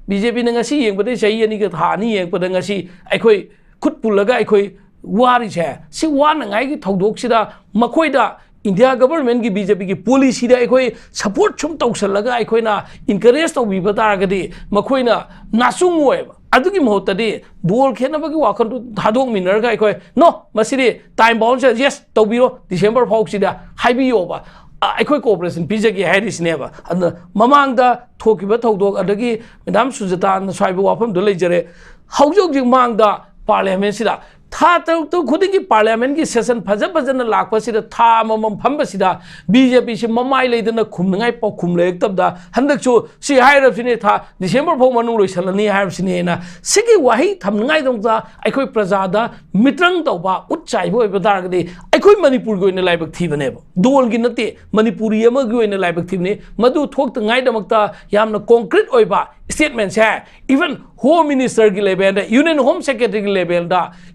BJP na ngasi yengpade chahi ani ka thani yengpade ngasi aikhoi khut pulaga aikhoi wari che si wana ngai ki thodok sida makhoi da India government ki BJP ki policy da aikhoi support chum tawsalaga aikhoi na encourage tawbi bataragadi makhoi na nasung oi adugi mohotadi bol khenaba ki wakhan tu thadok minar ga aikhoi no masiri time bound se yes tawbiro December phau sida haibiyo ba aikhoi cooperation pijagi hairis neba adna mamang da thokiba thodok adagi Madam Sujata na swaiba wafam do leijare haujok jing mang da parliament sida था तो खुद की parliament की session फजब फजन लाखपसीदा था मम फंबसीदा BJP से ममाई लेदना खुमनगाई पौ खुमलेक तबदा हंदकचो सि हाइरबसिने था डिसेंबर फौ मनु लोइसलनी हाइरबसिने ना सिगी वाही थमनगाई दंता अखोई प्रजादा मित्रंग तौबा उच्चाइबो बदारगदि अखोई मणिपुर गोइने लाइबक थीबनेब दोल गी नते मणिपुरी अमा गोइने लाइबक थीबने मदु थोक्त गाई दमकता यामना कॉन्क्रीट ओइबा स्टेटमेंट्स है इवन होम मिनिस्टर की लेवल यूनियन होम सेक्रेटरी की लेवल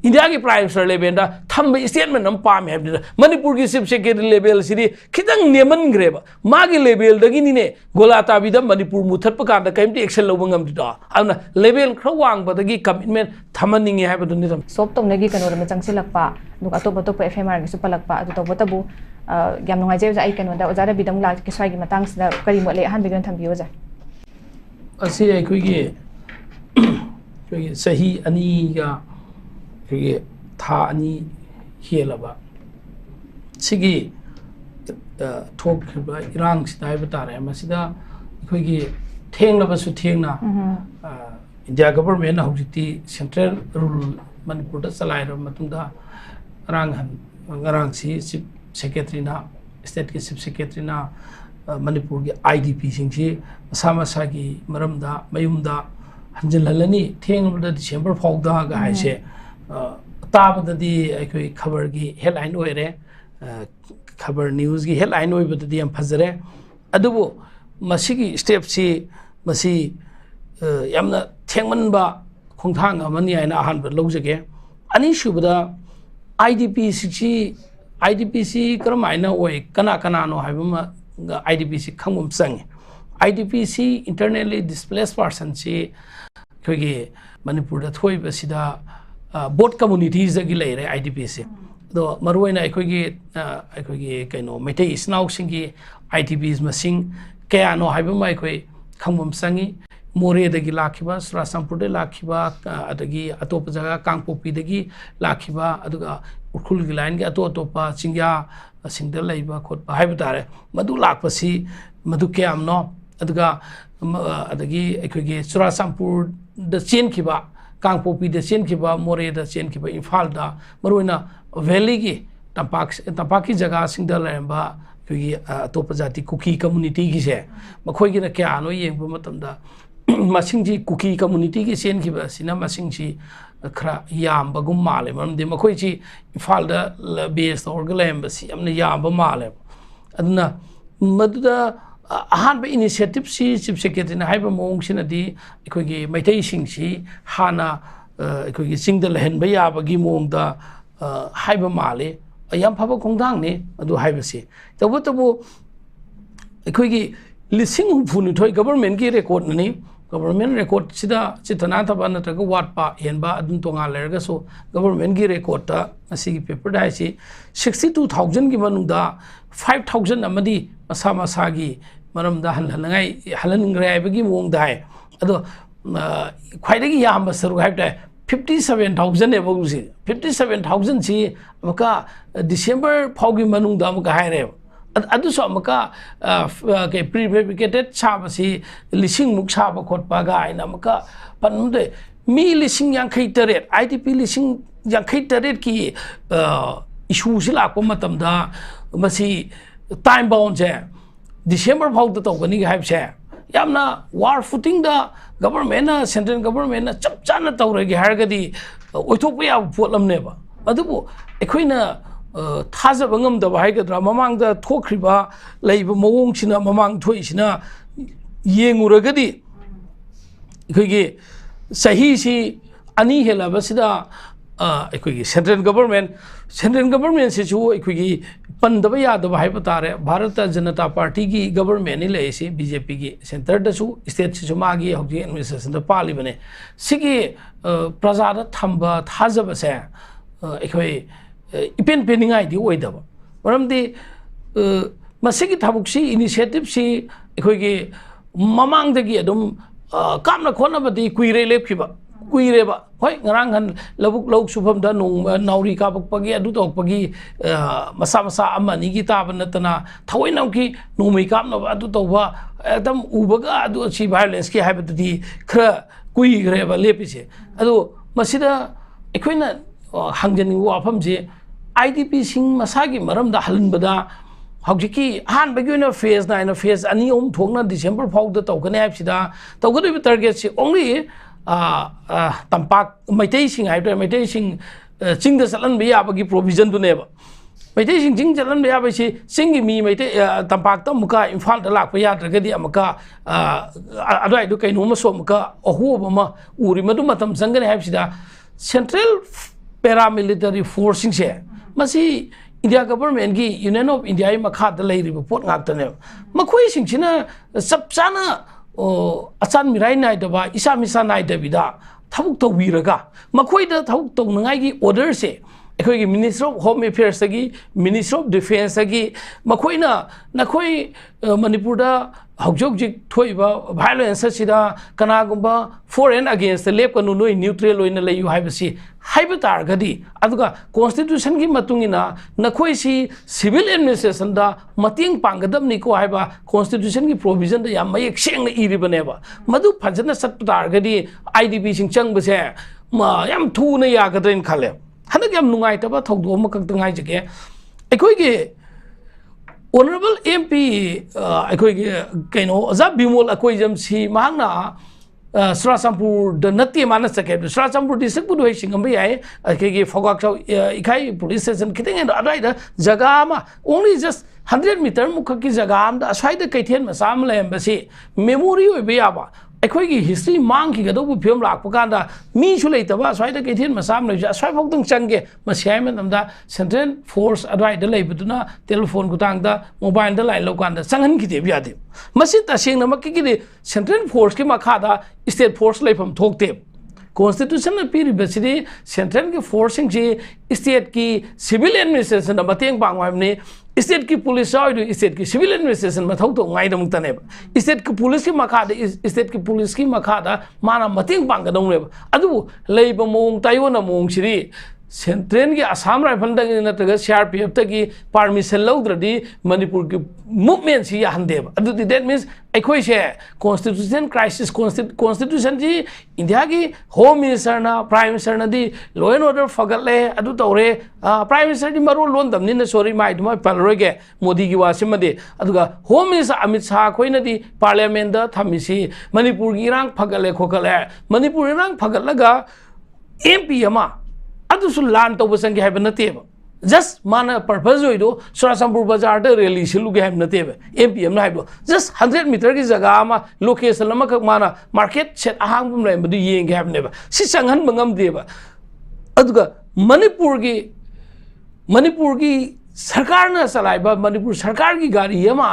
इंडिया की प्राइम मिनिस्टर लेवल थम स्टेटमेंट हम पामे मणिपुर की चीफ सेक्रेटरी लेवल से खितंग नेमनग्रेब मागी लेवल दगिने गोला ताबीद मणिपुर मुथप कांद कईमती एक्शन लौब ngамदिदा अदुना लेवल खर वांगबदगी कमिटमेंट थमनिंगे हाबदुनि थम सोप तोमनगी कनोर चंगसिलक्पा दुग अतोप अतोप एफएमआर गिसु पलक्पा अदु तोबतबु याम नुंगाइजे आई कनोदा ओजारा बिदम ला के स्वाइगी मतंग सिदा करी मोले अहन बिगन थंबियो जा असी अखोइगे सही अनी का था अनी हेलबा सिगी थोक इरांग सिदा बतारे मसिदा अखोइगे थेंगलबसु थेंगना इंडिया गवर्नमेंट हौजिति सेंट्रल रूल मणिपुर दा चलाइर मतुंदा रांग सी चीफ सेक्रेटरी ना स्टेट के चीफ सेक्रेटरी ना मणिपुर की IDP सिंगसी मसा मसा की मरमदा मयुमदा हंजलहलनी थेंगबदा डिसेंबर फाउदा गाइसे ताबददी अखोई खबर की हेडलाइन ओइरे खबर न्यूज़ की हेडलाइन ओइबददी हम फजरे अदुबो मसिगी स्टेप सी मसी यामना थेंगमनबा खोंथांग अमनी आइना अहानब लौजगे अनिसुबदा IDP सी करम आइना ओइ कना कनानो हाइबमा IDP सी खंगम संगे IDP सी इंटरनली डिस्प्लेस्ड पर्सन सी अखोइगे मणिपुर दा थोइबसिदा बोट कम्युनिटीज दगी लेरे IDP सी दो मरुइना अखोइगे कैनो मेटे इस्नाउ सिंगी IDPs मसिंग कयानो हाइबमा अखोइ खंगम संगी मोरे दगी लाखिबा सुरासंपुर दे लाखिबा अदगी अतोप जगह कांगपोपी दगी लाखिबा अदुगा उखुल की लाइन के अतोपा चिंग्या सिंगदल लाइबा खोटबा हाइबा तारे मदु लाखपसी मदु क्यामनो अदुगा अदगी अखोइगे सुरासंपुर द चेनखिबा कांगपोपी द चेनखिबा मोरे द चेनखिबा इम्फाल दा मरुइना वैली की तंपाकी जगह सिंगदल लाइबा अखोइगे अतोप जाति कुकी कम्युनिटी की से मखोइगे न क्यानो येंबा मतमदा मसिंगजी कुकी कम्युनिटी की चेनखिबा सिना मसिंगजी खरा यामबगुम माले मरमदि मखोइजी इम्फाल दा बेस तौरगा लैम्बसी यमना यामबा माले अदुना मदुदा अहानबा इनिशिएटिव सी चीफ सेक्रेटरी ना हाइबा मोंगसिनदी अखोइगे मैथै सिंगसी हाना अखोइगे चिंगदा लहनबा याबगी मोंगदा हाइबा माले याम फबा खोंदांगने अदु हाइबसी तबतबो अखोइगे लिसिंग हुफुनिथोय गवर्नमेंट की रेकॉर्ड ननी गवर्नमेंट रेकॉर्ड सिदा चितना थबा नत्रगा वाटपा हेनबा अदुन तोंगा लेरगसो गवर्नमेंट की रेकॉर्ड ता असिगी पेपर दाइसी 62000 की मनुदा 5000 अमदी मसा मसागी मरमदा हलनगाई हलनग्राइबगी मोंग दाय अदो ख्वाइदगी याम सरु हाइबदा 57000 एबोसी 57000 सी अमका डिसेंबर फाउगी मनुदा अमका हाइरे अदुसो अमका के प्रीफेब्रिकेटेड साबसी लिसिंग मुक साब खोटपा गाइना अमका पनमुदे मी लिसिंग यांखै तरेट IDP लिसिंग यांखै तरेट की इशू से लाको मतमदा मसी टाइम बाउंड से डिसेंबर फाउद तौगनी हाइबसे यामना वार फुटिंग दा गवर्नमेंट सेंट्रल गवर्नमेंट चप चाना तौरगे हारगदी ओइथोक या पोलमनेबा अदुबो एखोइना थाजब ngамदबा हाइगद्रा ममांगदा थोख्रिबा लैबा मवोंगसिना ममांग थोइसिना येंगुरगदी अखोइगे सही सी अनी हेलाबसिदा अखोगी सेंट्रल गवर्नमेंट से अखोगी पंदब यादब है तारे भारत जनता पार्टी की गवर्नमेंट लेसे बीजेपी की सेंटर दसु स्टेट से मागी हौजी एडमिनिस्ट्रेशन पालीबने सिगी प्रजा थंब थाजब से अखोई इपेन पेनिंगाई ओइदब मरमदी मसिगी थबुकसी इनिशिएटिव सी अखोगी ममांगदगी अदुम कामना खोनबदी कुइरे लेपखिबा कुइरेबा होय ngarang han labuk lok subham da nong nauri ka pagi adu tok pagi masa masa amani gi ta banatana thawai nam ki nomai kam no adu to ba एकदम उबगा adu chi violence ki haibadi khra kui greba lepise adu masida ekhoi na hangjani wafam je IDP sing masagi maram da halbada हौजिकी हान बगिना phase nine phase अनी ओम थोंगना December फाउद तौगने हाइबसिदा तौगदि target से ओनली तंपाक मैतै सिंग हाइबे मैतै सिंग चिंग द चलन बे याबगी प्रोविजन दुनेबा मैतै सिंग चिंग चलन बे याबसि सिंगी मी मैतै तंपाक त मुका इम्फाल द लाक याद्रगदि अमका अदवाइ दु कैनो मसो मुका अहोब म उरि मदु मतम संगने हाइबसिदा सेंट्रल पैरामिलिटरी फोर्सिंग से मसी इंडिया गवर्नमेंट की यूनियन ऑफ इंडिया मखाद लेरिबो पोट ngaktane मखोई सिंगसिना सबचाना अचान मिराई नाइदबा इसा मिसा नाइदबिदा थबुक तौबिरगा मखोइदा थबुक तौनंगाई की ऑर्डर से अखोई मिनिस्टर ऑफ होम अफेयर्स की मिनिस्टर ऑफ डिफेंस की मखोइना नखोई मणिपुर दा हौजोजिक थोइबा वायलेंस सिदा कनागुंबा फॉरेन अगेंस्ट लेपकनु नोई न्यूट्रल ओइना लेयु हाइबसी हाइब तारगदी अदुगा कॉन्स्टिट्यूशन की मतुंगिना नखोई सी सिविल एडमिनिस्ट्रेशन दा मतिंग पांगदमनि को हाइबा कॉन्स्टिट्यूशन की प्रोविजन दा याम मयक सेंग इरिबनेबा मदु फजना सत तारगदी आईडीपी सिंग चंगबसे याम थुना यागदरेन खाले हनक याम नुंगाइतबा थौदो मकक्तंगाइ जगे अखोइगे Honorable MP अखोइगे कइनो अजा बिमोल अखोइजम सी मांगना Surasampur the Nati Manasake, Surasampur district Singam Yai, Fogak Ikai police station kidding and Ada Zagama only just 100 meter Mukaki Zagam, the Aside the Katian Masamla embassy, memory of Biaba. Equigi history monkey Gadobu Pum Lakpaganda, means later was right the Katian Masamla, just 5 of them Change, Mashaman and the Central Force Adai the Labuduna, telephone Gutanga, mobile the Lai Lokanda, Sangan Kitibiadi. Masita Sing Namakiki, Central Force Kimakada, State Force Lay from Talk Tape. Constitutional period, Central Forcing G, State Key, Civil Administration, the Matang Bangwamne, State Key Police, State Key Civil Administration, Matoto, Maidam Taneb, State Key Police Makada, State Key Police Makada, Mana Mating Banga don't live. Adu, Labor Mong, Taiwan Mong Shiri. Central की Assam rifle तक न तक CRPF तक की permission लौद्रदी Manipur की movement C हंदेब अदुदी that means एकोई से constitution crisis constitution जी India की home minister ना प्राइम मिनिस्टर ना दी लॉ एंड ऑर्डर फगले अदु तौरे प्राइम मिनिस्टर दी मरो लोन दमनी न सॉरी माइट म पलरोगे मोदी की वासे मदे अदुगा होम मिनिस्टर अमित शाह कोई न दी पार्लियामेंट दा थमिसी मणिपुर की रंग फगले खोखले मणिपुर रंग फगलगा MP अमा अदुसु लान तो बसंगे है बनतेब जस्ट माना पर्पस होइदो सरासंपुर बाजार द रैली सिलुगे है बनतेब एमपीएम ना हाइबो जस्ट 100 मीटर की जगह मा लोकेशन अमा माना मार्केट सेट अहांग बम लेम बदु येंगे है बनेबा सि संगन मंगम देबा अदुगा मणिपुर की सरकार ने चलाइबा मणिपुर सरकार की गाड़ी अमा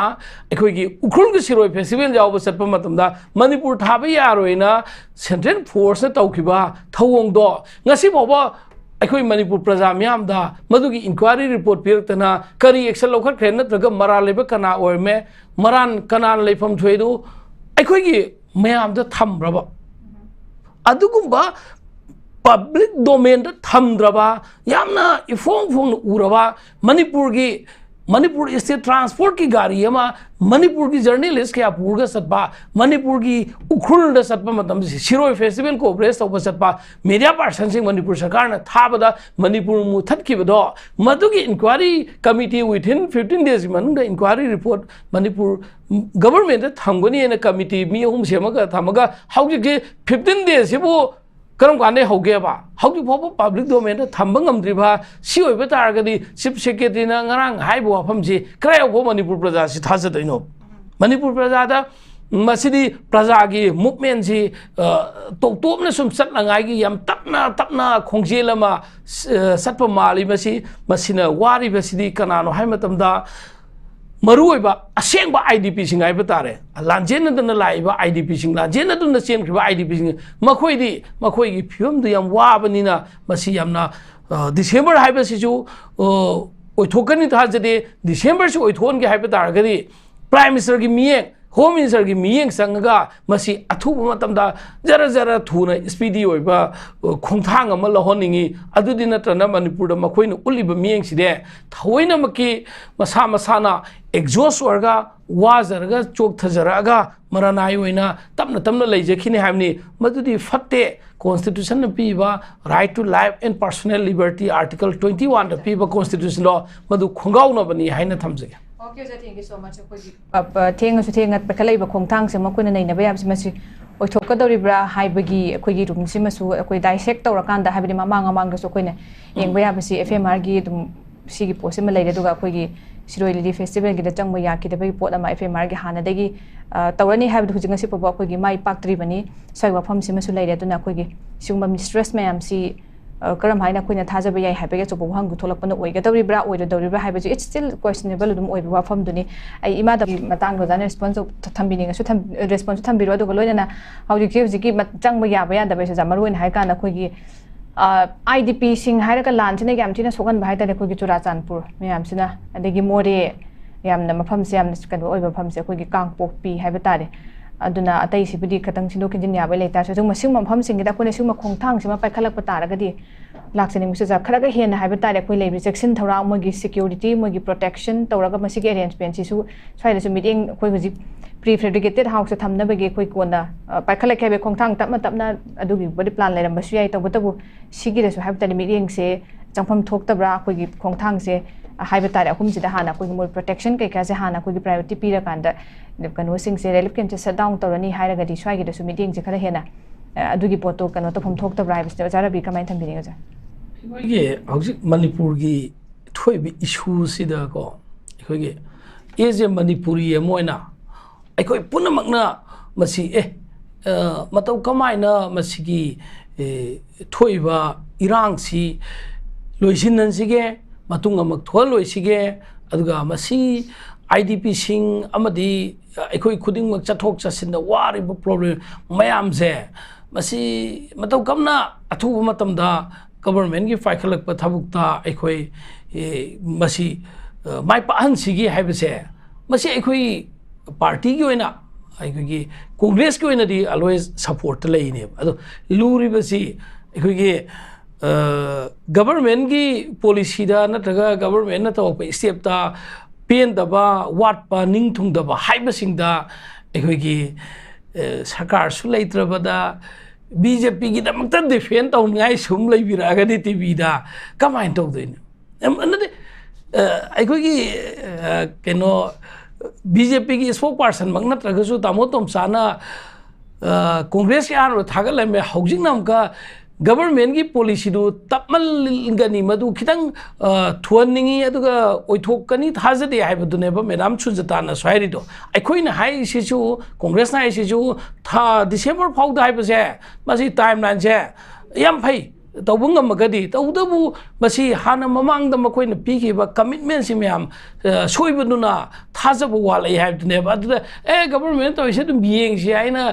अखोगी उखुल के सिरोय फेस्टिवल जाव सत्प मतमदा मणिपुर थाबा यारोइना सेंट्रल फोर्स ने तौखिबा थौंग दो ngasi boba अखोई मणिपुर प्रजा म्याम दा मधुगी इंक्वायरी रिपोर्ट पिरतना करी एक्शन लौखट खे नत्रगा मरा लेबे कना ओय में मरान कना लेफम थोइदो अखोई म्याम दा थमब्रबा अदुगुंबा पब्लिक डोमेन दा थमद्रबा यामना इफोंग फोंग उरबा मणिपुर स्टेट ट्रांसपोर्ट की गाड़ी अमा मणिपुर की जर्नलिस्ट के अपूर्ग सत्पा मणिपुर की उखुल द सत्पा मतलब सिरोय फेस्टिवल को ब्रेस तब सत्पा मीडिया पर्सन सिंह मणिपुर सरकार ने थाबदा मणिपुर मुथत की बदो मधुगी इंक्वायरी कमिटी विथिन 15 डेज मनंग इंक्वायरी रिपोर्ट मणिपुर गवर्नमेंट थंगनी ने कमिटी मी हम सेमगा थमगा हाउजी के 15 डेज सिबो करम काने होगेबा हाउजी फोबो पब्लिक डोमेन थंबंग गमद्रिबा सी ओइबे तारगदी चीफ सेक्रेटरी ना ngarang हाइबो वफम जी क्रायो बो मणिपुर प्रजा सि थाजदैनो मणिपुर प्रजा दा मसीदी प्रजा की मूवमेंट से टोपने सुम चलनागी याम तपना खोंजेल अमा सत्प माली मसीना वारी बसीदी कनानो हाय मतमदा मरुइबा असेंबा आईडीपी सिंग हाइबा तारे लांजेनदना लाइबा आईडीपी सिंग लांजेनदना चेनखिबा आईडीपी सिंग मखोइगी फिल्म दु याम वाबनिना मसी यामना डिसेंबर हाइबसिजु ओइथोकनी थाजदे डिसेंबर से ओइथोन के हाइबा तारगदी प्राइम मिनिस्टर की मियें होम मिनिस्टर की मियें संगगा मसी अथुब मतमदा जरा जरा थुना स्पीडी ओइबा खोंथांग अमा लहोनिंगी अदुदि नत्रना मणिपुर दा मखोइन उलिबा मियें सिदे थवैना मकी मसा मसाना एग्जॉस्ट वर्गा वाजरगा चोक थजरागा मरानाय ओइना तपना तपना लेजखिने हामनी मदुदि फत्ते कॉन्स्टिट्यूशन न पीबा right to life and personal liberty article 21 द पीबा कॉन्स्टिट्यूशन लॉ मदु खोंगाउना बनी हाइना थमजगे okay sir thank you so much अब थेंग पखलाइब खोंथांग से मखोइन नैनबा याबसि मसी ओइथोकदौरिब्रा हाइबगी अखोइगी रूमसि मसु अखोइ डाइसेक्ट तौरकांदा हाइबदि ममांग अमांगसु अखोइना येंबा याबसि एफएमआर गी दुम सिगी पोसे म लैरे दुगा अखोइगी सिरोइ लिली फेस्टिवल गी चंग याकिदबगी पोट अमा एफएमआर गी हानादगी तौरनी हाइबदु हुजिंग ngasi पबा अखोइगी माइ पाक्त्रिबनी सय वाफम सि मसु लैरे दुना अखोइगी सिंगम मिस्ट्रेस मैमसी करम हाइना अखोइना थाजबा याइ हाइबगे चोबो वहांगु थोलकपन ओइगदौरिब्रा ओइरदौरिब्रा हाइबजि इट्स स्टिल क्वेश्चनेबल दुम ओइबा वाफम दुनी आई इमादा मतंग रोजाने रिस्पांस थंबिनिंगसु रिस्पांस थंबिरो दुग लोइना हौजिकी चंग याबा यादबैसे जामरोइन हाइकान अखोइगी आईडीपी सिंग हाइरका लानसिना यामथिना सोगन भाई तारे अखोइगी चुराचानपुर मयामसिना अदेगी मोरे यामना मफमसे यामना कनो ओइबा फमसे अखोइगी कांगपोकपी हाइबा तारे अदुना अतै सिबुदी खतंग सिनो खिजिन याबा लेता सो जुम सिंग मफम सिंगिदा कोने सिंग खोंथांग सिमा पाइखलक तारगदी लाक्सनि मुसे जा खरगा हेन हाइबा तारे अखोइ लेबि सेक्शन थौरा मोगी सिक्योरिटी मोगी प्रोटेक्शन तौरगा मसिगे अरेंजमेंट सिसु स्वाइदा सु मीटिंग अखोइ हुजि प्री फेब्रिकेटेड हाउस थमनबगे अखोइ कोना पाइखलक हेबे खोंथांग तपना अदुगी बडी प्लान लेरमबसु याइ तबतबु सिगिरसु हाइबा तारे मीटिंग से चंगफम थोक्तब्रा अखोइगी खोंथांग से हाइबा तारे अहुमसिदा हाना अखोइगी मोर प्रोटेक्शन कैका से हाना अखोइगी प्रायोरिटी पीरा कांदा कनो सिंग से रिलीफ कैंप से शट डाउन तौरनी हाइरगदी स्वाइगिदसु मीटिंग से खरा हेना अदुगी पोतो कनो तफम थोक्तब्रा हाइबसि जाराबि कमाइन थंबिनिगा जा अखोइगी हौजिक मणिपुर की थोइबि इशू सिदा को अखोइगी एजे मणिपुरी अमोइना अखोइ पुनमकना मसी मतौ कमाइना मसिगी थोइबा इरांगसी लोइसिननसिगे मतुंग अमक थोल लोइसिगे अदुगा मसी आईडीपी सिंग अमदी अखोइ खुदिंग मक चथोक चसिन वारिबो प्रॉब्लम मयाम से मसी मतौ कमना अथुब मतमदा गवर्नमेंट की फाइखलक थबुक्ता अखोइ मसी माइ पाहनसिगी हाइबसे मसी अखोइ पार्टी की ओइना अखोइगी कांग्रेस की ओइनादी अलवेज सपोर्ट लैने अदो लूरिबसी अखोइगी गवर्नमेंट की पॉलिसी दा नत्रगा गवर्नमेंट न तौप स्टेप ता पेनदबा वाटपा निंगथुंगदबा हाइबसिंगदा अखोइगी सरकार सु लैत्रबदा बीजेपी की दमकता डिफेंड तौनाय सुम लैबिरागदी टीवीदा कमाइन तौदोइन अनदे अखोइगी केनो बीजेपी की स्पोक पर्सन मक नत्रगसु तामो तोमसाना कांग्रेस यान थागलमे हौजिंग नामका गवर्नमेंट की पॉलिसी दु तपमलगनी मदु खितंग थुअनिंगी अदुगा ओइथोकनी थाजदे हाइबदुनेबा मैडम सुजताना स्वाइरिदो अखोइना हाइसिसु कांग्रेस ना हाइसिसु था डिसेंबर फाउदा हाइबसे मसी टाइमलाइन से याम फै तौबंगमगदी तौदबु मसी हाना ममांग द मखोइना पीखिबा कमिटमेंट सि म्याम सोइबनुना थाजबु वालै हाइबदुनेबा अदुदा गवर्नमेंट तौइसे दु बियेंग सि आइना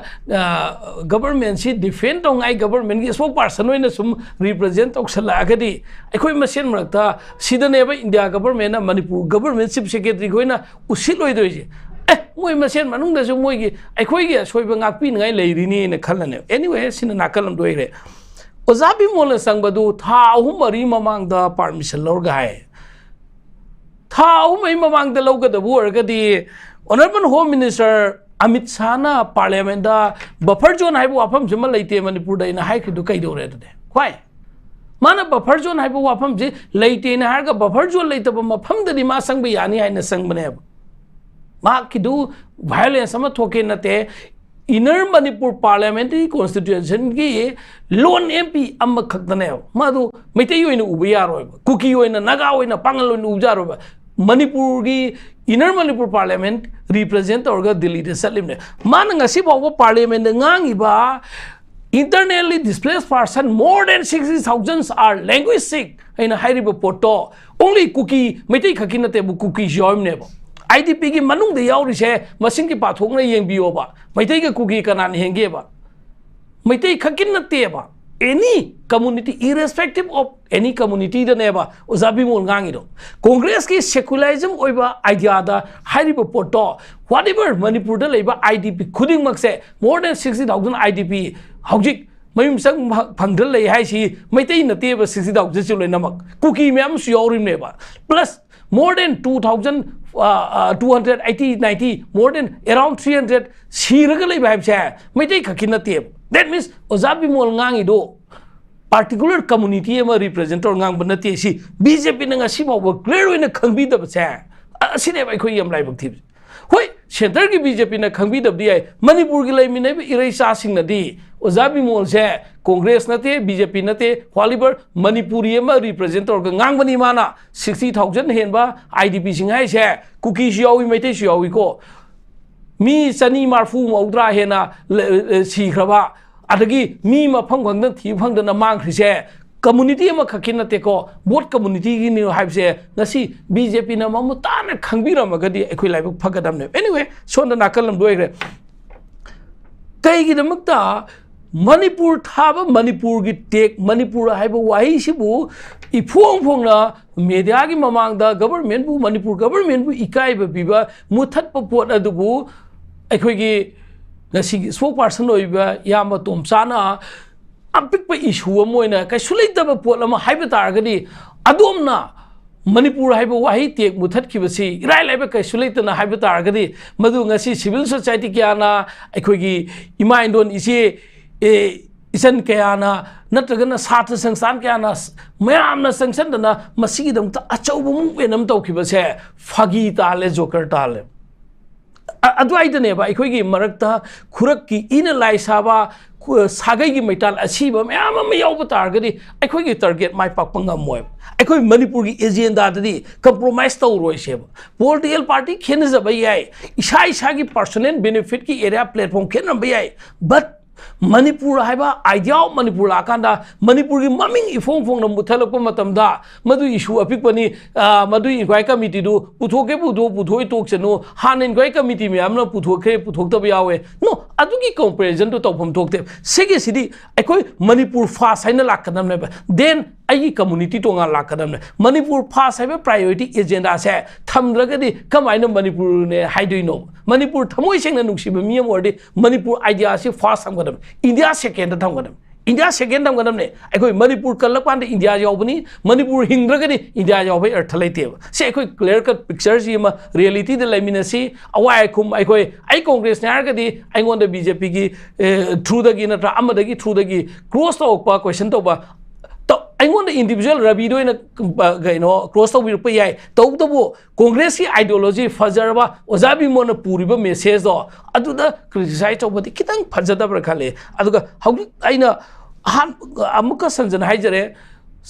गवर्नमेंट सि डिफेंड तौंगाइ गवर्नमेंट की स्पोक पर्सन ओइना सुम रिप्रेजेंट तौसलागदी अखोइ मसेन मरक्ता सिदनेबा India government Manipur government chief secretary खोइना उसिलोइदोइजे मोइ मसेन मनुंगदसु मोइगी अखोइगी सोइबा ngakpi ngai lerini ne khalane anyway sina nakalam doire ओजाबी मोल संगबदु था अहुम मरी ममांग द परमिशन लौरगाय था अहुम मरी ममांग द लौगदबु अरगदी honourable home minister Amit Shah ना पार्लियामेंट दा बफर जोन हाइबु वाफम जम लैते मणिपुर दा इना हाइखिदु कैदोरे दे क्वाइ माना बफर जोन हाइबु वाफम जे लैते ना हारगा बफर जोन लैतब मफम ददि मा संग यानी हाइना संगबने मा किदु वायलेंस अमा थोके नते इनर मणिपुर पार्लियामेंट्री कॉन्स्टिट्यूशन की लोन एमपी अमखने मधु मैतई उब यारोब कुकी नागा पांगल उबजारोब मणिपुर की इनर मणिपुर पार्लियामेंट रिप्रेजेंट तौर दिल्ली दे चलिमने माना parliament गांगीबा internally displaced person more than 60,000 are language sick aina hairiba poto only cookie maitai khakina te bu cookie joim ne ba IDP ki manung de yauri se masing ki pathok na yeng biyo ba maitai ka cookie kanan henge ba maitai khakina te ba any community irrespective of any community da ne ba uzabi mol ngangi do congress ki secularism oiba idea da hairiba poto whatever manipur da leiba IDP khuding mak se more than 60,000 IDP हौजिक मयुम संग फंगदल ले है सी मैतै नते बा 60,000 चुले नमक cookie ma'am सुयोरिम बा plus more than 2,280 90 more than around 300 सीरग ले भाई से Meitei खकिन नते that means ओजाबी mole ngangi do particular community ma represent or ngang बनते सी BJP नंगा सी बाव clear ओइना खंगबी दब से असिने बाय खोय यम लाइ बक थि होय सेंटर की बीजेपी ने खंगबी दबदी है मणिपुर की लेमिने इरेसा सिंह नदी ओजाबी मोल से कांग्रेस नते बीजेपी नते क्वालिबर मणिपुरी में रिप्रेजेंट और गांग बनी माना 60,000 हेनबा IDP सिंह है से कुकी सियावी मैते सियावी को मी सनी मारफू मौद्रा हेना सीखरबा अदगी मी मफंग खंगन थी फंगदन मांगख्रिसे कम्युनिटी में खकिन नते को बोट कम्युनिटी की नि हाइबसे नसी बीजेपी न ममु ताना खंगबिरमगदी अखोय लाइबक फगदमने एनीवे सोंद नाकलम दोइग्रे कईगी दमकता मणिपुर थाब मणिपुर की टेक मणिपुर हाइब वाही सिबु इफोंग फोंगना मीडिया की ममांगदा गवर्नमेंट बु मणिपुर गवर्नमेंट बु इकाइब बिबा मुथत पोट अदुबु अखोयगी नसी स्पोक पर्सन ओइबा याम तोमसाना अपिक इशू मोइना कैसु लेतब पोट अमा हाइब तारगदी अदोमना मणिपुर हाइब वाही टेक मुथतखिबसी इराय लाइब कैसु लेतना हाइब तारगदी मदु ngasi सिविल सोसाइटी क्याना अखोयगी इमा इंडोन इसे इसन क्याना नत्रगना साथ संस्थान क्याना मयामना संसदना मसिगिदमता अचौब मुवेनम तौखिबसे फागी ताले जोकर ताले अद्वाइदनेबा अखोयगी मरक्ता खुरक की इन लाइसाबा सागई की मैटाल असीब मैम में याव तारगदी अखोयगी टारगेट माइ पाकपंगा मोय अखोय मणिपुर की एजेंडा ददी कंप्रोमाइज तौरोइसेब पॉलिटिकल पार्टी खेनजब याय इसा इसा की पर्सनल बेनिफिट की एरिया प्लेटफॉर्म खेनब याय बट मणिपुर हाइबा आइडिया मणिपुर लाकांदा मणिपुर की ममिंग इफोंग फोंग मुथलप मतमदा मदु इशू अपिकपनी मदु इंक्वाई कमिटी दु पुथोके पुथोई तोक्सनो हान इंक्वाई कमिटी में हमना पुथोके पुथोक्तब यावे नो अदुगी कंपैरिजन तो तौफम थोक्ते सेगे सिदी अखोय मणिपुर फास हाइना लाकनम ने देन आई कम्युनिटी तोंगा लाकनम ने मणिपुर फास हाइबा प्रायोरिटी एजेंडा से थमद्रगदी कमाइना मणिपुर ने हाइदोइनो मणिपुर थमोय सेंगना नुक्सिब मियम वर्दे मणिपुर आइडिया से फास थमगदम इंडिया सेकेंड थमगदम इंडिया सेकेंड थमगदम ने अखोय मणिपुर कलपान इंडिया यावबनी मणिपुर हिंद्रगदी इंडिया यावबे अर्थ लेतेब से अखोय क्लियर कट पिक्चर जी मा रियलिटी दे लेमिनसी अवाय खुम अखोय आई कांग्रेस ने हारगदी आइगोंद बीजेपी की थ्रू दगी नत्रा अमदगी थ्रू दगी क्रॉस तोकपा क्वेश्चन तोबा तो अइगोंद इंडिविजुअल रबी दोइना गइनो क्रॉस तोबिरप याय तौतबो कांग्रेस की आइडियोलॉजी फजरबा ओजाबी मोन पूरिबा मेसेज दो अदुदा क्रिटिसाइज तौबदि खितंग फजदबर खले अदुगा हौदि आइना हान अमुका संजन हाइजरे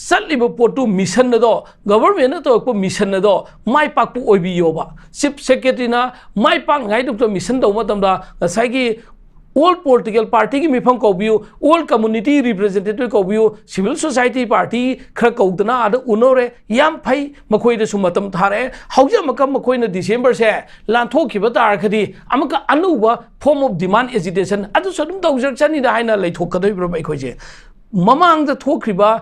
सलिबो पोटु मिशन दो गवर्नमेंट तो मिशन दो माइ पाकपु ओइबियोबा चीफ सेक्रेटरी ना माइ पाक गाइ दो मिशन दो मतमदा साइगी all political party की मिफम कौबियो all community representative कौबियो civil society party खर कौदना आद उनोरे याम फै मखोय दसु मतम थारे हौजा मकम मखोय न डिसेंबर से लांथोखिबा तारखदी अमका Anubha form of demand agitation अदु सदुम तौजर चनी दा हाइना लैथोकदोइब्रो बैखोजे ममांग द थोखरिबा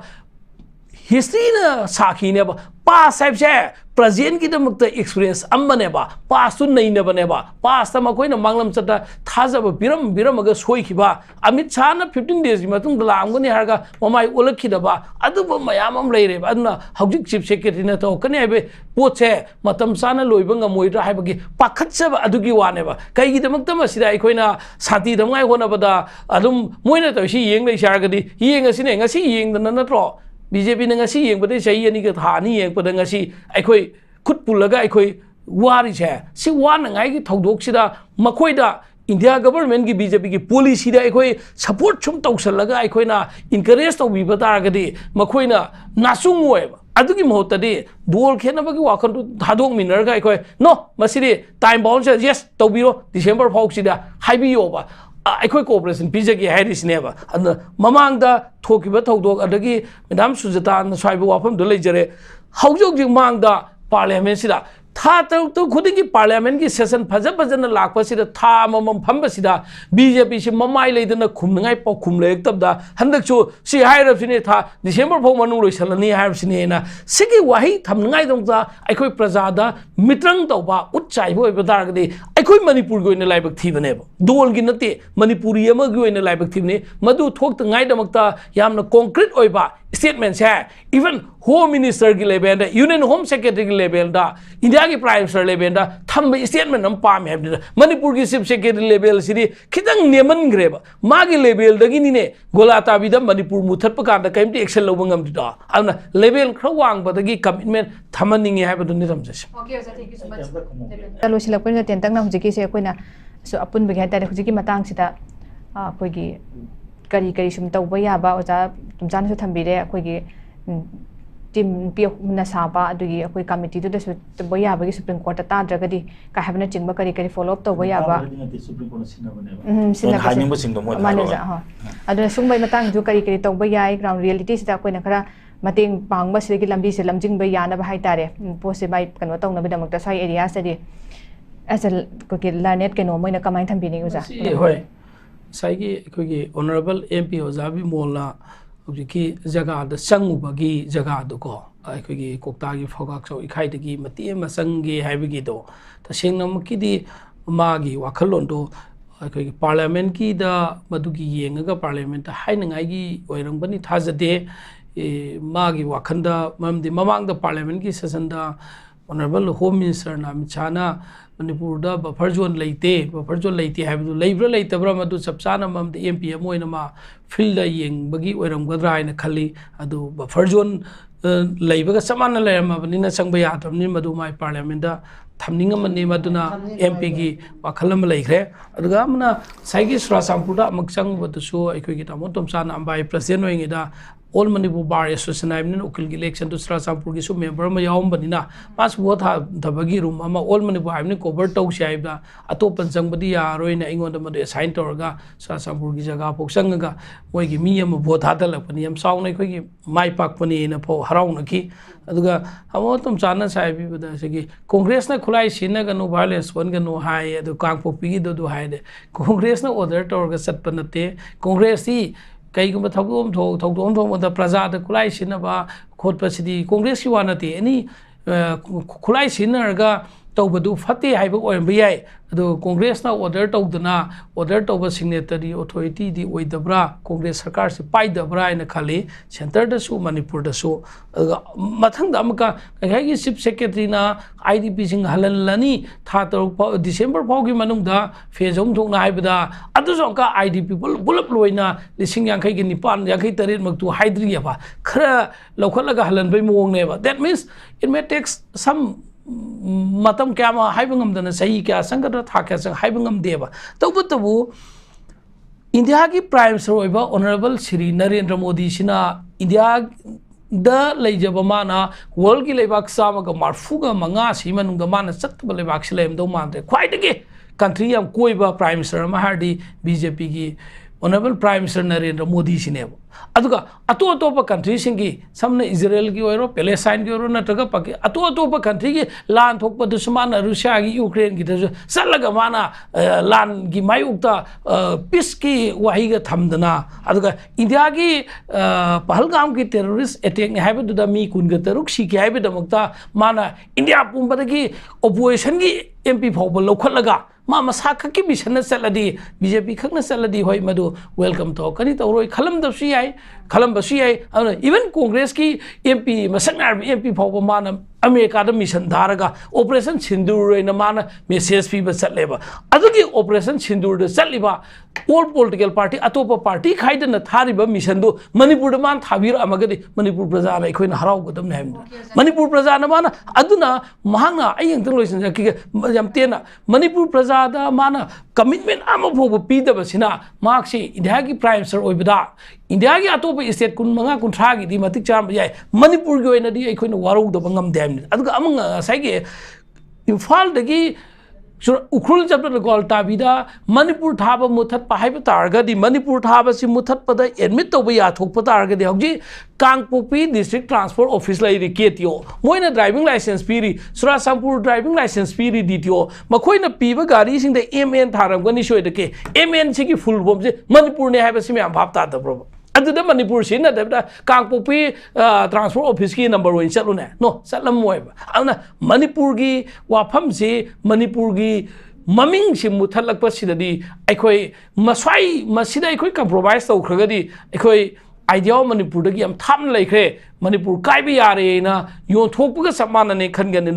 हिस्ट्री न साखीनेबा पास साइब से प्रेजेंट की दमक एक्सपीरियंस अमनेबा पास तो नहीं नबनेबा पास तम कोई न मांगलम चता थाजब बिरम अगर सोइखिबा अमित शाह न 15 डेज की मतुंग लामगनि हारगा ममाय ओलखिदबा अदुब मयाम अम लेरेबा अदुना हौजिक चीफ सेक्रेटरी न तो कने हाइबे पोचे मतम साना लोइबा ngमोइद्रा हाइबगी पाखत्सब अदुगी वानेबा कईगी दमक तम सिदा अखोइना शांति दमगाय होनबदा अदुम मोइना तोसि येंग लेसारगदी येंग असिने ngasi येंगदन नत्रो बीजेपी ने ngasi येंगबदे सही अनि के थानी येंगबदे ngasi अखोइ खुद पुलगा अखोइ वारी छे सि वानंगाइ की थौदोक्सिदा मखोइदा इंडिया गवर्नमेंट की बीजेपी की पॉलिसी दा अखोइ सपोर्ट सुम तौसलगा अखोइना इनकरेज तौबिबा तारगदी मखोइना नासुंग ओइबा अदुगी महत्तदी दोल खेनबगी वाखन थादोक मिनरगा अखोय नो मसिदि टाइम बाउंड से यस तौबिरो डिसेंबर फाउसिदा हाइबियोबा अखोय कोऑपरेशन पिजगे हाइरिसनेबा अद ममांगदा थोकिबा थौदोक अदगी मैडम सुजता स्वाइबो वाफम दो लेजरे हौजोग मांगदा पार्लियामेंट सिदा था तो खुद की पार्लियामेंट की सेशन फज फजन लापसीद था मम फंबसीद बीजेपी से ममाई लेदन खुमनाई पौखुम लेक्तबदा हंदकसु सि हाइरबसिने था डिसेंबर फौ मनु लोइसलनी हाइरबसिनेना सिगी वाही थमनाई दंता अखोय प्रजादा मित्रंग तौबा उच्चाइबो बदारगदि अखोय मणिपुर गोइन लाइबक थीबने दोल की नते मणिपुरी अमगी गोइन लाइबक थीबने मधु थोक्त गाय दमकता यामना कॉन्क्रीट ओइबा स्टेटमेंट है इवन होम मिनिस्टर की लेवल यूनियन होम सेक्रेटरी की लेवल इंडिया की प्राइम मिनिस्टर लेवल थम स्टेटमेंट हम पाम है मणिपुर की चीफ सेक्रेटरी लेवल से खितंग नेमनग्रेब मागी लेवल दगिने गोला ताबीद मणिपुर मुथप कांद कईमती एक्शन लौब ngमदिदा अदुना लेवल खर वांगबदगी कमिटमेंट थमनिंगे हाइबदुनि थमजसे ओके ओजा थैंक यू सो मच लोसिलपन तेंतंग ना हुजिकी से कोइना सो अपुन बगे हाइतारे हुजिकी मतंग सिदा कोइगी करी करी सुम तौब याबा ओजा तुमजानसु थंबिरे अखोइगी टीम पियना साबा अदुगी अखोइ कमिटी दुदसु तब याबगी सुप्रीम कोर्ट ताद्रगदी का हाबना चिंगबा करी करी फॉलो अप तौब याबा सुप्रीम कोर्ट सिनबने हाइनिंग सिंग दो मानजा हा अदुना सुंगबै मतंग दु करी करी तौब याय ग्राउंड रियलिटी सिदा कोइना खरा मतेंग पांगबा सिदगी लंबी से लमजिंगबै यानबा हाइतारे पोसे बाइ कनो तौनबदमक्ता साइ एरिया सदी एज अ कोकि लर्नेट केनो मोइना कमाइन थंबिनि उजा होय साइगी कोगी ऑनरेबल एमपी ओजाबी मोलना की जगह चंगुबगी जगह को अखोगी कोक्तागी फोगाक्सो इखाइदगी मती मसंगे हाइबगी तसेंगनमकीदी मागी वाखलोंदो अखोगी पार्लियामेंट की मदुगी येंगगा पार्लियामेंट हाइनंगाइगी ओइरंबनी थाजदे मागी वाखंदा ममदि ममांग पार्लियामेंट की सेशन ऑनरेबल होम मिनिस्टर नामिचाना मणिपुर बफर जोन लेते है लेब्रा लेतब्रा मधु चप चाना ममद एमपी अमोइनमा फील्ड येंबगी ओइरमगद्रा हाइना खल्ली अदु बफर जोन लेबगा समान लेरमबनिना संग यादरमनि मधु माइ पार्लियामेंट थमनिंगमनि मधुना एमपी की वाखलम लेख्रे अदुगा मना साइगी सुरासामपुरदा अमक संगबदसु अखोगी तामो तोमसाना अंबाई प्रेसिडेंट ओइंगेदा ऑल मणिपुर बार एसोसिएशन उकिल की इलेक्शन तो सरासामपुर की मेंबर में याबनीना पास वो था धबगी रूम ऑल मणिपुर है कवर तौसे अतोप चंबदी यारोइन मद एसाइन तौर सरासामपुर की जगह फो चंगा मोगी मी भोट हादलपनी चाउन अखोगी माई पाकपनी फो हराउनखी अमो तुम चाना साइबी कांग्रेस खुलाई सिनगनु वायलेंस वनगनु है कांगपोपी है कांग्रेस ऑर्डर तौर चत नते कांग्रेस कईगुम थोम प्रजाद खुलाई सिनब खोटपसी कांग्रेस की वा नते एनी खुलाई सिनरगा तौबदु फते हाइब ओइरबा याय अदो कांग्रेस ऑर्डर तौदना ऑर्डर तौब सिग्नेटरी अथॉरिटी दी ओइदब्रा कांग्रेस सरकार से पाइदब्रा इन खाली सेंटर दसु मणिपुर दसु मथंग अमका कई चीफ सेक्रेटरी ना आईडीपी सिंग हलनलनी था तरुक डिसेंबर फाउगी मनुंगदा फेजोम थोंना हाइबदा अदुसो का आईडीपी बुलप लोइना लिसिंग यांखै की निपान यांखै तरेत मक्तु हाइद्रियाबा खरा लौखलगा हलनबै मोंगनेबा that means it may take some मतम क्या हाइबंगमदना सही क्या संगत था क्या संग हाइबंगमदेबा तबु इंडिया की प्राइम मिनिस्टर होइबा ऑनरेबल श्री नरेंद्र मोदी सिना इंडिया द लेजब माना वर्ल्ड की लेबाक सामगा मारफुगा मंगा सी मनुंग माना चतब लेबाक से लेमदो मानदे ख्वाइदगे कंट्री यम कोइबा प्राइम मिनिस्टर महारदी बीजेपी की honourable prime minister Narendra Modi सिनेबो अदुगा अतो अतोप कंट्री सिंगी समने इजराइल की ओरो पैलेस्टाइन की ओरो नटगा पके अतो अतोप कंट्री की लान थोप दुश्मन रूसिया की यूक्रेन की दसु सलगा माना लान की मायुक्ता पीस की वाहिगा थमदना अदुगा इंडिया की पहलगाम की टेररिस्ट अटैक ने हाइबदुदा मी कुनगा तरुक सिकी हाइबदमक्ता माना इंडिया पुंबदगी ऑपोजिशन की एमपी फाउब लौखलगा मा मसा खकी मिशन चलदी बीजेपी खकना चलदी होय मधु वेलकम तो कनी तौरोय खलम दसु याय खलम बसु याय इवन कांग्रेस की एमपी मसंग एमपी फाउब माना अमेरिका मिशन धारगा ऑपरेशन सिंदूर माना मेसेज पीब चलेबा अदुगी ऑपरेशन सिंदूर चलिबा ऑल पॉलिटिकल पार्टी अतोप पार्टी खाइदना थारिबा मिशन दो मणिपुर मान थाबिर अमगदी मणिपुर प्रजा अखोइना हराउगदम है मणिपुर प्रजा माना अदुना महांगना अयंग लोइसन जकी यम तेना मणिपुर प्रजा माना कमिटमेंट अमफाव पीदबसिना मार्क्सी इंडिया की प्राइम मिनिस्टर ओइबदा इंडिया की अतोप स्टेट कुन मंगा कुंथ्रा की मतिक चाम जाय मणिपुर की ओइनदी अखोइन वारौदब ngam अदुगा अमंग साइगे इम्फाल दगी उख्रुल चप्पल गोल ताबीदा मणिपुर थाब मुथत पाइब तारगदी मणिपुर थाब से मुथत पद एडमिट तब याथोप तारगदी हौजी कांगपोपी डिस्ट्रिक्ट ट्रांसपोर्ट ऑफिस लैरि केटियो मोइना ड्राइविंग लाइसेंस पीरी सुरासमपुर ड्राइविंग लाइसेंस पीरी डीटीओ मखोइना पीब गाड़ी सिंग द एमएन थारमगनी सोइदके एमएन सिगी फुल फॉर्म से मणिपुर ने हाइबसि म्याम भाब तादब्रो अदुदा मणिपुर सिना दबदा कांगपोपी ट्रांसपोर्ट ऑफिस की नंबर वन चलुने नो चलमोयबा अदुना मणिपुर की वाफम से मणिपुर की ममिंग से मुथलक सिददी अखोई मस्वाई मसिदा अखोई कंप्रोमाइज तौखरगदी अखोई आइडिया मणिपुर दगी हम थाम लेख्रे मणिपुर कायबी यारेना योंथोकपग समानने खनगन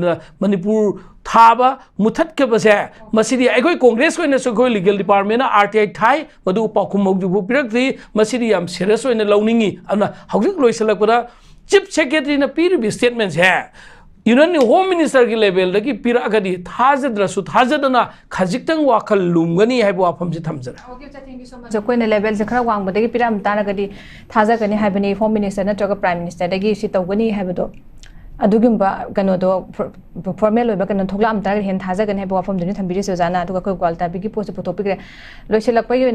मणिपुर थाबा मुथतकबसे मसिदी अखोई कांग्रेस कोइना सखोई लीगल डिपार्टमेंट आरटीआई थाई मदु पाखुम मौजुबु पिरक्ति मसिदी हम सीरियस ओइना लौनिंगी अना हौजिक लोइसलकपदा चीफ सेक्रेटरी ना पीरिबि स्टेटमेंट्स है यूनियन होम मिनिस्टर की लेवल की पीरगदी थाजद्रसु थाजदना खजिक्तंग वाखल लुमगनी है वाफम से थमजरा okay sir thank you so much कोइना लेवल से खरा वांगबदगी पिराम तारगदी थाजगनी हाबनी होम मिनिस्टर नत्रगा प्राइम मिनिस्टर दगी सि तौगनी हाबदो अदुगिंबा कनोदो फॉर्मल ओइबा कनो थोगलाम तार हेन थाजगनी हाबा वाफम दुनि थंबिरि सोजाना अदुगा कोइ क्वालिटी बिगी पोस्ट पुथोपिग्रे लोइसलकपै